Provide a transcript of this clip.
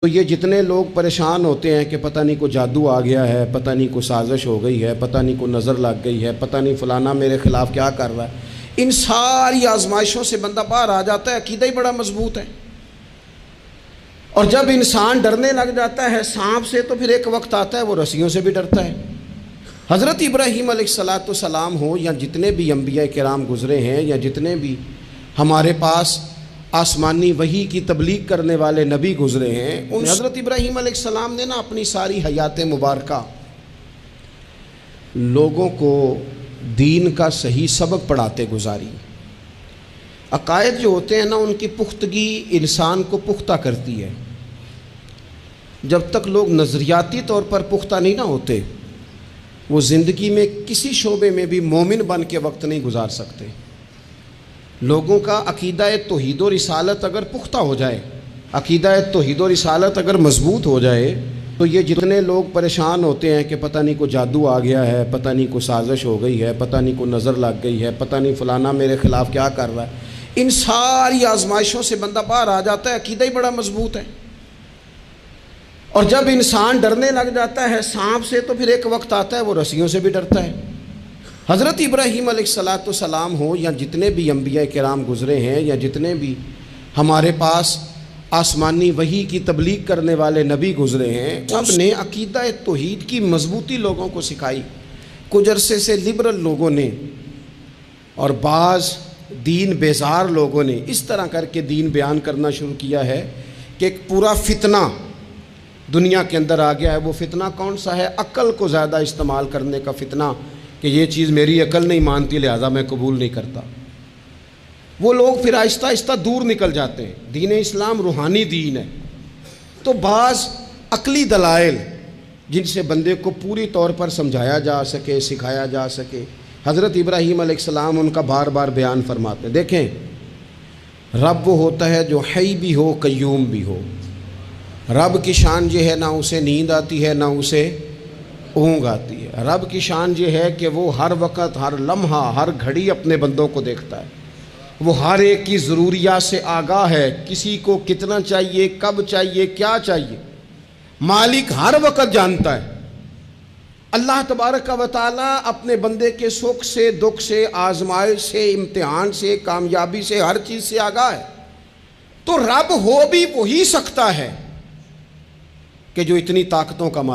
تو یہ جتنے لوگ پریشان ہوتے ہیں کہ پتہ نہیں کو جادو آ گیا ہے، پتہ نہیں کو سازش ہو گئی ہے، پتہ نہیں کو نظر لگ گئی ہے، پتہ نہیں فلانا میرے خلاف کیا کر رہا ہے، ان ساری آزمائشوں سے بندہ باہر آ جاتا ہے، عقیدہ ہی بڑا مضبوط ہے۔ اور جب انسان ڈرنے لگ جاتا ہے سانپ سے تو پھر ایک وقت آتا ہے وہ رسیوں سے بھی ڈرتا ہے۔ حضرت ابراہیم علیہ السلام ہو یا جتنے بھی انبیاء کرام گزرے ہیں یا جتنے بھی ہمارے پاس آسمانی وحی کی تبلیغ کرنے والے نبی گزرے ہیں، ان حضرت ابراہیم علیہ السلام نے اپنی ساری حیات مبارکہ لوگوں کو دین کا صحیح سبق پڑھاتے گزاری۔ عقائد جو ہوتے ہیں ان کی پختگی انسان کو پختہ کرتی ہے۔ جب تک لوگ نظریاتی طور پر پختہ نہیں ہوتے، وہ زندگی میں کسی شعبے میں بھی مومن بن کے وقت نہیں گزار سکتے۔ لوگوں کا عقیدہ توحید و رسالت اگر پختہ ہو جائے، عقیدہ توحید و رسالت اگر مضبوط ہو جائے، تو یہ جتنے لوگ پریشان ہوتے ہیں کہ پتہ نہیں کو جادو آ گیا ہے، پتہ نہیں کو سازش ہو گئی ہے، پتہ نہیں کو نظر لگ گئی ہے، پتہ نہیں فلانا میرے خلاف کیا کر رہا ہے، ان ساری آزمائشوں سے بندہ باہر آ جاتا ہے، عقیدہ ہی بڑا مضبوط ہے۔ اور جب انسان ڈرنے لگ جاتا ہے سانپ سے تو پھر ایک وقت آتا ہے وہ رسیوں سے بھی ڈرتا ہے۔ حضرت ابراہیم علیہ السلام ہو یا جتنے بھی انبیاء کرام گزرے ہیں یا جتنے بھی ہمارے پاس آسمانی وحی کی تبلیغ کرنے والے نبی گزرے ہیں، سب نے عقیدہ توحید کی مضبوطی لوگوں کو سکھائی۔ کچھ عرصے سے لبرل لوگوں نے اور بعض دین بیزار لوگوں نے اس طرح کر کے دین بیان کرنا شروع کیا ہے کہ ایک پورا فتنہ دنیا کے اندر آ گیا ہے۔ وہ فتنہ کون سا ہے؟ عقل کو زیادہ استعمال کرنے کا فتنہ، کہ یہ چیز میری عقل نہیں مانتی لہذا میں قبول نہیں کرتا۔ وہ لوگ پھر آہستہ آہستہ دور نکل جاتے ہیں۔ دین اسلام روحانی دین ہے، تو بعض عقلی دلائل جن سے بندے کو پوری طور پر سمجھایا جا سکے، سکھایا جا سکے، حضرت ابراہیم علیہ السلام ان کا بار بار بیان فرماتے ہیں۔ دیکھیں، رب وہ ہوتا ہے جو حی بھی ہو قیوم بھی ہو۔ رب کی شان یہ ہے نہ اسے نیند آتی ہے نہ اسے اونگ آتی ہے۔ رب کی شان یہ ہے کہ وہ ہر وقت، ہر لمحہ، ہر گھڑی اپنے بندوں کو دیکھتا ہے۔ وہ ہر ایک کی ضروریات سے آگاہ ہے، کسی کو کتنا چاہیے، کب چاہیے، کیا چاہیے، مالک ہر وقت جانتا ہے۔ اللہ تبارک و تعالیٰ اپنے بندے کے سکھ سے، دکھ سے، آزمائش سے، امتحان سے، کامیابی سے، ہر چیز سے آگاہ ہے۔ تو رب ہو بھی وہی سکتا ہے کہ جو اتنی طاقتوں کا مالک